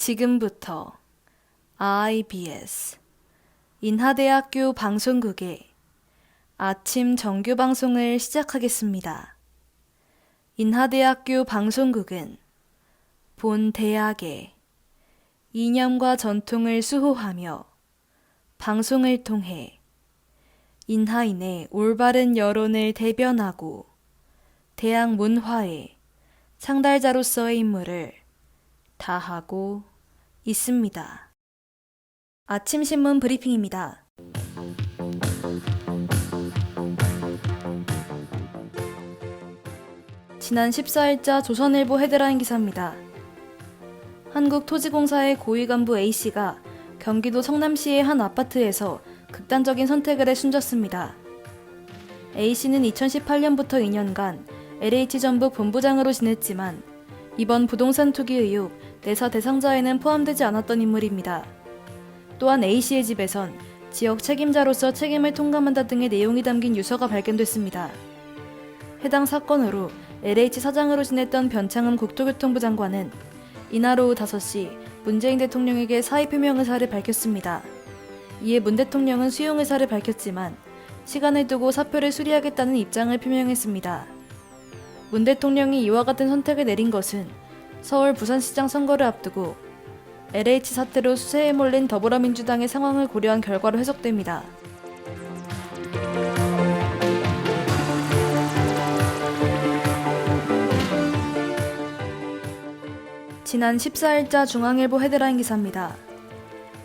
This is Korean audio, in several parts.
지금부터 IBS 인하대학교 방송국의 아침 정규 방송을 시작하겠습니다. 인하대학교 방송국은 본 대학의 이념과 전통을 수호하며 방송을 통해 인하인의 올바른 여론을 대변하고 대학 문화의 창달자로서의 임무를 다하고 있습니다. 아침 신문 브리핑입니다. 지난 14일자 조선일보 헤드라인 기사입니다. 한국토지공사의 고위 간부 A씨가 경기도 성남시의 한 아파트에서 극단적인 선택을 해 숨졌습니다. A씨는 2018년부터 2년간 LH전북 본부장으로 지냈지만 이번 부동산 투기 의혹 내사 대상자에는 포함되지 않았던 인물입니다. 또한 A씨의 집에선 지역 책임자로서 책임을 통감한다 등의 내용이 담긴 유서가 발견됐습니다. 해당 사건으로 LH 사장으로 지냈던 변창흠 국토교통부 장관은 이날 오후 5시 문재인 대통령에게 사의 표명 의사를 밝혔습니다. 이에 문 대통령은 수용 의사를 밝혔지만 시간을 두고 사표를 수리하겠다는 입장을 표명했습니다. 문 대통령이 이와 같은 선택을 내린 것은 서울 부산시장 선거를 앞두고 LH 사태로 수세에 몰린 더불어민주당의 상황을 고려한 결과로 해석됩니다. 지난 14일자 중앙일보 헤드라인 기사입니다.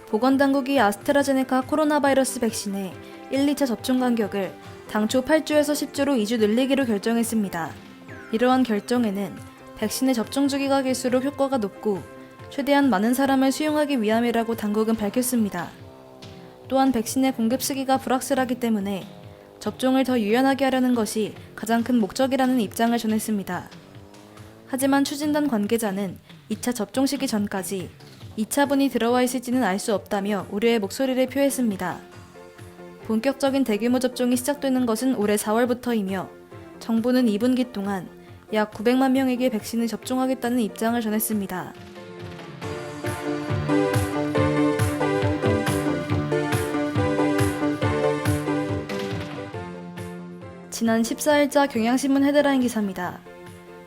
보건당국이 아스트라제네카 코로나 바이러스 백신의 1, 2차 접종 간격을 당초 8주에서 10주로 2주 늘리기로 결정했습니다. 이러한 결정에는 백신의 접종 주기가 길수록 효과가 높고 최대한 많은 사람을 수용하기 위함이라고 당국은 밝혔습니다. 또한 백신의 공급 시기가 불확실하기 때문에 접종을 더 유연하게 하려는 것이 가장 큰 목적이라는 입장을 전했습니다. 하지만 추진단 관계자는 2차 접종 시기 전까지 2차분이 들어와 있을지는 알 수 없다며 우려의 목소리를 표했습니다. 본격적인 대규모 접종이 시작되는 것은 올해 4월부터이며 정부는 2분기 동안 약 900만 명에게 백신을 접종하겠다는 입장을 전했습니다. 지난 14일자 경향신문 헤드라인 기사입니다.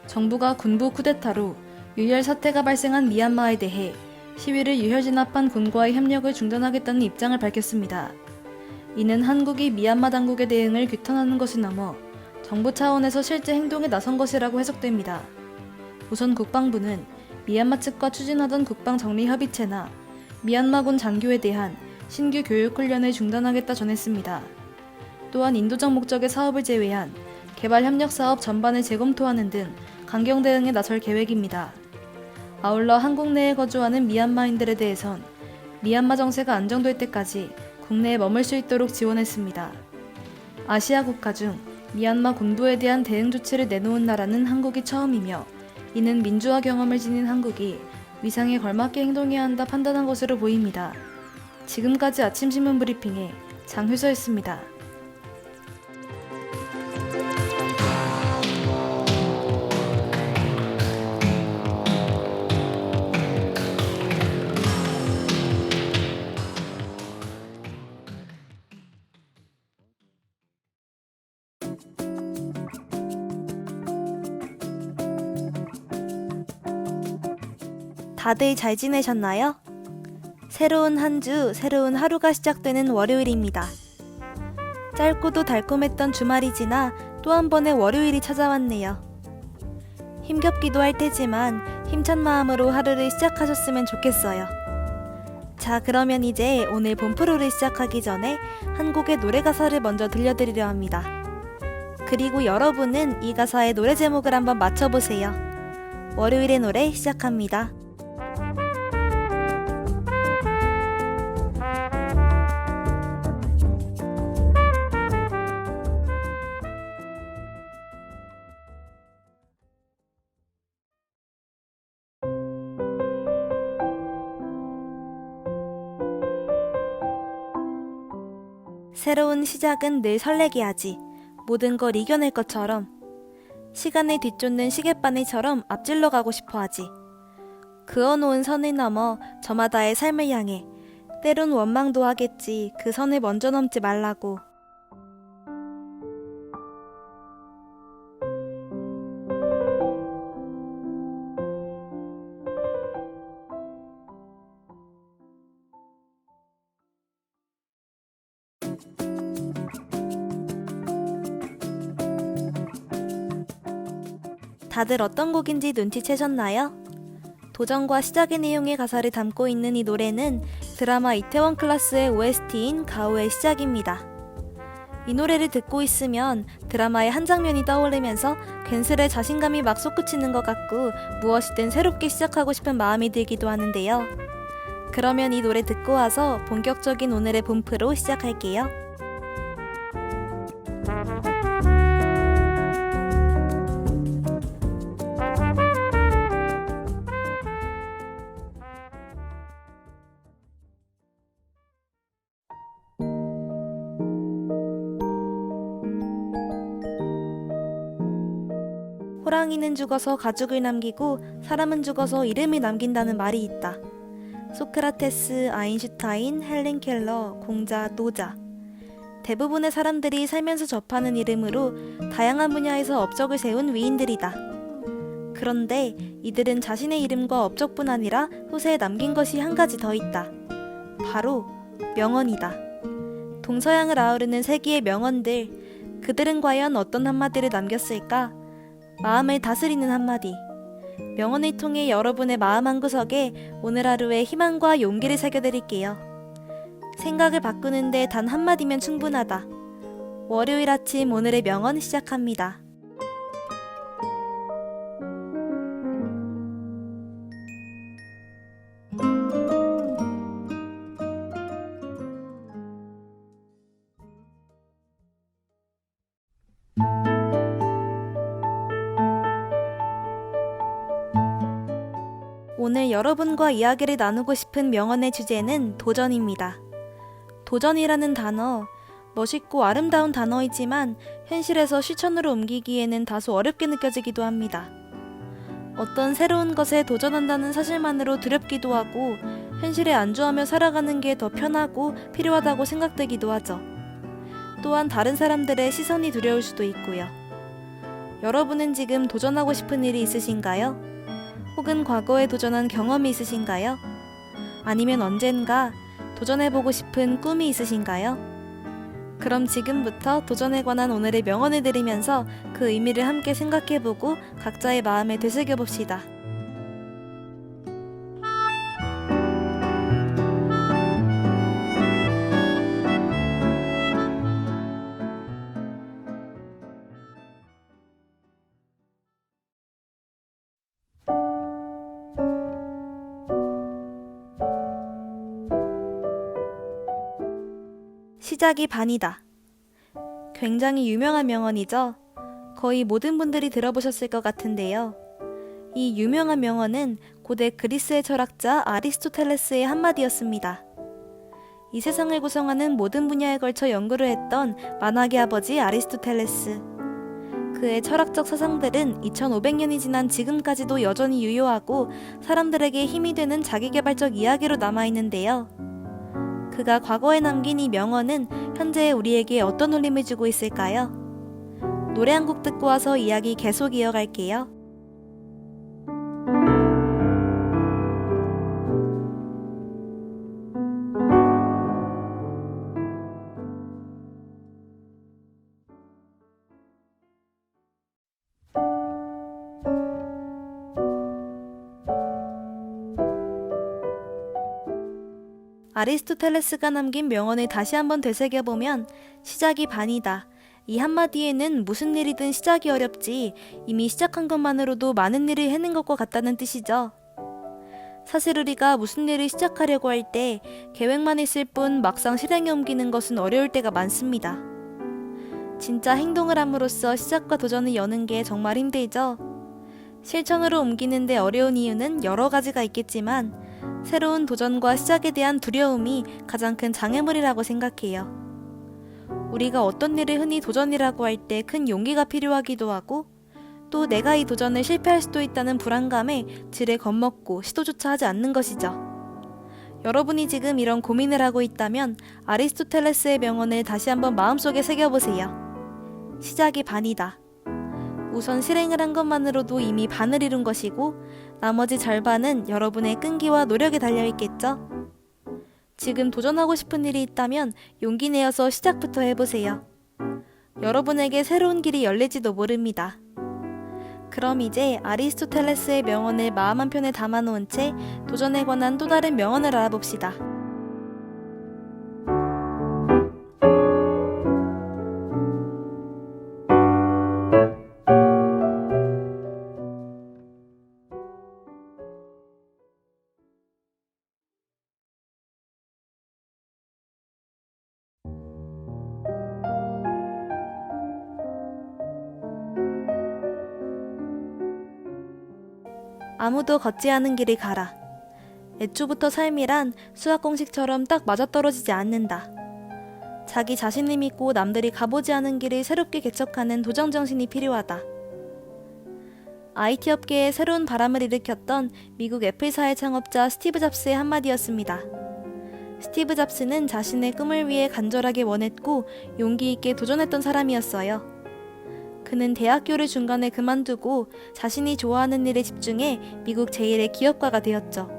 정부가 군부 쿠데타로 유혈 사태가 발생한 미얀마에 대해 시위를 유혈 진압한 군과의 협력을 중단하겠다는 입장을 밝혔습니다. 이는 한국이 미얀마 당국의 대응을 규탄하는 것을 넘어 정부 차원에서 실제 행동에 나선 것이라고 해석됩니다. 우선 국방부는 미얀마 측과 추진하던 국방 정리 협의체나 미얀마군 장교에 대한 신규 교육 훈련을 중단하겠다 전했습니다. 또한 인도적 목적의 사업을 제외한 개발 협력 사업 전반을 재검토하는 등 강경 대응에 나설 계획입니다. 아울러 한국 내에 거주하는 미얀마인들에 대해선 미얀마 정세가 안정될 때까지 국내에 머물 수 있도록 지원했습니다. 아시아 국가 중 미얀마 군부에 대한 대응 조치를 내놓은 나라는 한국이 처음이며 이는 민주화 경험을 지닌 한국이 위상에 걸맞게 행동해야 한다 판단한 것으로 보입니다. 지금까지 아침신문 브리핑의 장효서였습니다. 다들 잘 지내셨나요? 새로운 한 주, 새로운 하루가 시작되는 월요일입니다. 짧고도 달콤했던 주말이 지나 또 한 번의 월요일이 찾아왔네요. 힘겹기도 할 테지만 힘찬 마음으로 하루를 시작하셨으면 좋겠어요. 자, 그러면 이제 오늘 본 프로를 시작하기 전에 한 곡의 노래 가사를 먼저 들려드리려 합니다. 그리고 여러분은 이 가사의 노래 제목을 한번 맞춰보세요. 월요일의 노래 시작합니다. 새로운 시작은 늘 설레게 하지. 모든 걸 이겨낼 것처럼. 시간을 뒤쫓는 시계바늘처럼 앞질러 가고 싶어 하지. 그어놓은 선을 넘어 저마다의 삶을 향해 때론 원망도 하겠지 그 선을 먼저 넘지 말라고. 다들 어떤 곡인지 눈치채셨나요? 도전과 시작의 내용의 가사를 담고 있는 이 노래는 드라마 이태원 클라스의 OST인 가오의 시작입니다. 이 노래를 듣고 있으면 드라마의 한 장면이 떠오르면서 괜스레 자신감이 막 솟구치는 것 같고 무엇이든 새롭게 시작하고 싶은 마음이 들기도 하는데요. 그러면 이 노래 듣고 와서 본격적인 오늘의 본프로 시작할게요. 호랑이는 죽어서 가죽을 남기고 사람은 죽어서 이름을 남긴다는 말이 있다. 소크라테스, 아인슈타인, 헬렌 켈러, 공자, 노자. 대부분의 사람들이 살면서 접하는 이름으로 다양한 분야에서 업적을 세운 위인들이다. 그런데 이들은 자신의 이름과 업적뿐 아니라 후세에 남긴 것이 한 가지 더 있다. 바로 명언이다. 동서양을 아우르는 세기의 명언들. 그들은 과연 어떤 한마디를 남겼을까? 마음을 다스리는 한마디. 명언을 통해 여러분의 마음 한구석에 오늘 하루의 희망과 용기를 새겨드릴게요. 생각을 바꾸는데 단 한마디면 충분하다. 월요일 아침 오늘의 명언 시작합니다. 오늘 여러분과 이야기를 나누고 싶은 명언의 주제는 도전입니다. 도전이라는 단어, 멋있고 아름다운 단어이지만 현실에서 실천으로 옮기기에는 다소 어렵게 느껴지기도 합니다. 어떤 새로운 것에 도전한다는 사실만으로 두렵기도 하고 현실에 안주하며 살아가는 게 더 편하고 필요하다고 생각되기도 하죠. 또한 다른 사람들의 시선이 두려울 수도 있고요. 여러분은 지금 도전하고 싶은 일이 있으신가요? 혹은 과거에 도전한 경험이 있으신가요? 아니면 언젠가 도전해보고 싶은 꿈이 있으신가요? 그럼 지금부터 도전에 관한 오늘의 명언을 들으면서 그 의미를 함께 생각해보고 각자의 마음에 되새겨봅시다. 시작이 반이다. 굉장히 유명한 명언이죠. 거의 모든 분들이 들어보셨을 것 같은데요. 이 유명한 명언은 고대 그리스의 철학자 아리스토텔레스의 한마디였습니다. 이 세상을 구성하는 모든 분야에 걸쳐 연구를 했던 만학의 아버지 아리스토텔레스. 그의 철학적 사상들은 2500년이 지난 지금까지도 여전히 유효하고 사람들에게 힘이 되는 자기계발적 이야기로 남아있는데요. 그가 과거에 남긴 이 명언은 현재 우리에게 어떤 울림을 주고 있을까요? 노래 한 곡 듣고 와서 이야기 계속 이어갈게요. 아리스토텔레스가 남긴 명언을 다시 한번 되새겨보면 시작이 반이다. 이 한마디에는 무슨 일이든 시작이 어렵지 이미 시작한 것만으로도 많은 일을 해낸 것과 같다는 뜻이죠. 사실 우리가 무슨 일을 시작하려고 할 때 계획만 있을 뿐 막상 실행에 옮기는 것은 어려울 때가 많습니다. 진짜 행동을 함으로써 시작과 도전을 여는 게 정말 힘들죠. 실천으로 옮기는데 어려운 이유는 여러 가지가 있겠지만 새로운 도전과 시작에 대한 두려움이 가장 큰 장애물이라고 생각해요. 우리가 어떤 일을 흔히 도전이라고 할 때 큰 용기가 필요하기도 하고 또 내가 이 도전을 실패할 수도 있다는 불안감에 지레 겁먹고 시도조차 하지 않는 것이죠. 여러분이 지금 이런 고민을 하고 있다면 아리스토텔레스의 명언을 다시 한번 마음속에 새겨보세요. 시작이 반이다. 우선 실행을 한 것만으로도 이미 반을 이룬 것이고 나머지 절반은 여러분의 끈기와 노력에 달려있겠죠. 지금 도전하고 싶은 일이 있다면 용기 내어서 시작부터 해보세요. 여러분에게 새로운 길이 열릴지도 모릅니다. 그럼 이제 아리스토텔레스의 명언을 마음 한편에 담아놓은 채 도전에 관한 또 다른 명언을 알아봅시다. 아무도 걷지 않은 길을 가라. 애초부터 삶이란 수학 공식처럼 딱 맞아떨어지지 않는다. 자기 자신을 믿고 남들이 가보지 않은 길을 새롭게 개척하는 도전 정신이 필요하다. IT 업계에 새로운 바람을 일으켰던 미국 애플사의 창업자 스티브 잡스의 한마디였습니다. 스티브 잡스는 자신의 꿈을 위해 간절하게 원했고 용기 있게 도전했던 사람이었어요. 그는 대학교를 중간에 그만두고 자신이 좋아하는 일에 집중해 미국 제1의 기업가가 되었죠.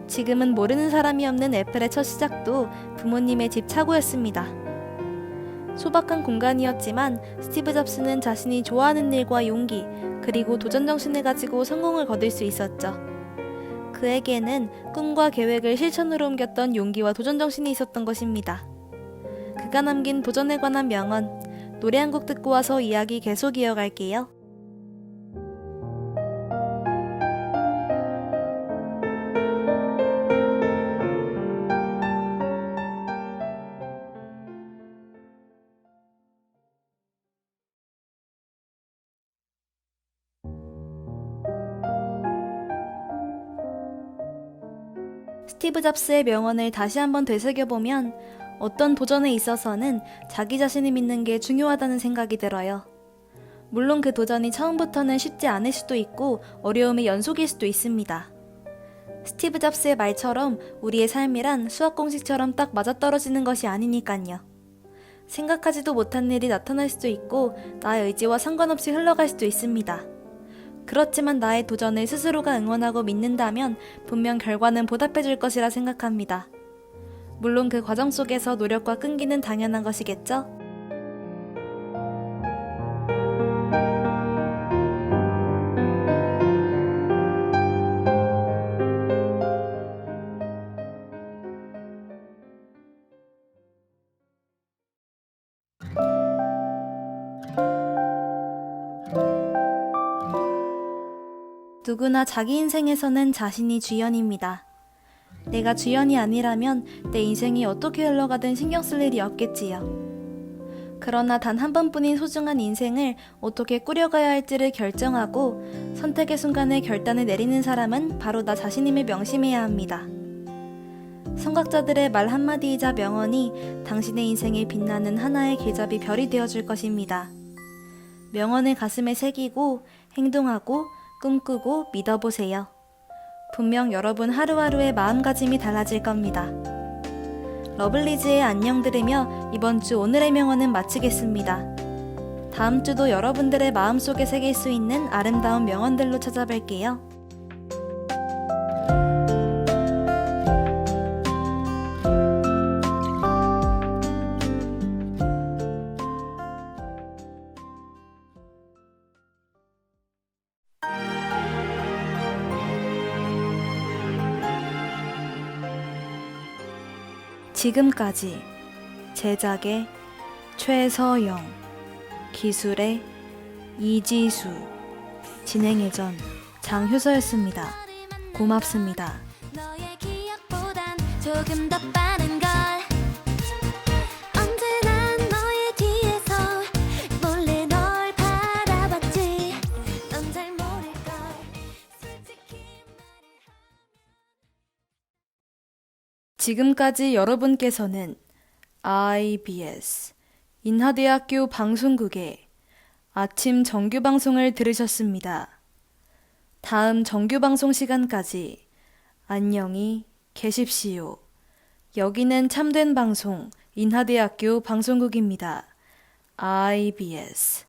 지금은 모르는 사람이 없는 애플의 첫 시작도 부모님의 집 차고였습니다. 소박한 공간이었지만 스티브 잡스는 자신이 좋아하는 일과 용기, 그리고 도전 정신을 가지고 성공을 거둘 수 있었죠. 그에게는 꿈과 계획을 실천으로 옮겼던 용기와 도전 정신이 있었던 것입니다. 그가 남긴 도전에 관한 명언, 노래 한 곡 듣고 와서 이야기 계속 이어갈게요. 스티브 잡스의 명언을 다시 한번 되새겨보면 어떤 도전에 있어서는 자기 자신을 믿는 게 중요하다는 생각이 들어요. 물론 그 도전이 처음부터는 쉽지 않을 수도 있고 어려움의 연속일 수도 있습니다. 스티브 잡스의 말처럼 우리의 삶이란 수학 공식처럼 딱 맞아떨어지는 것이 아니니깐요. 생각하지도 못한 일이 나타날 수도 있고 나의 의지와 상관없이 흘러갈 수도 있습니다. 그렇지만 나의 도전을 스스로가 응원하고 믿는다면 분명 결과는 보답해줄 것이라 생각합니다. 물론 그 과정 속에서 노력과 끈기는 당연한 것이겠죠? 누구나 자기 인생에서는 자신이 주연입니다. 내가 주연이 아니라면 내 인생이 어떻게 흘러가든 신경 쓸 일이 없겠지요. 그러나 단 한 번뿐인 소중한 인생을 어떻게 꾸려가야 할지를 결정하고 선택의 순간에 결단을 내리는 사람은 바로 나 자신임을 명심해야 합니다. 성각자들의 말 한마디이자 명언이 당신의 인생에 빛나는 하나의 길잡이 별이 되어줄 것입니다. 명언을 가슴에 새기고 행동하고 꿈꾸고 믿어보세요. 분명 여러분 하루하루의 마음가짐이 달라질 겁니다. 러블리즈의 안녕 들으며 이번 주 오늘의 명언은 마치겠습니다. 다음 주도 여러분들의 마음속에 새길 수 있는 아름다운 명언들로 찾아뵐게요. 지금까지 제작의 최서영, 기술의 이지수, 진행의 전 장효서였습니다. 고맙습니다. 너의 기억보단 조금 더 빠른 걸 언제나 너의 뒤에서 몰래 널 바라봤지 넌 잘 모를걸 솔직히 지금까지 여러분께서는 IBS 인하대학교 방송국의 아침 정규 방송을 들으셨습니다. 다음 정규 방송 시간까지 안녕히 계십시오. 여기는 참된 방송 인하대학교 방송국입니다. IBS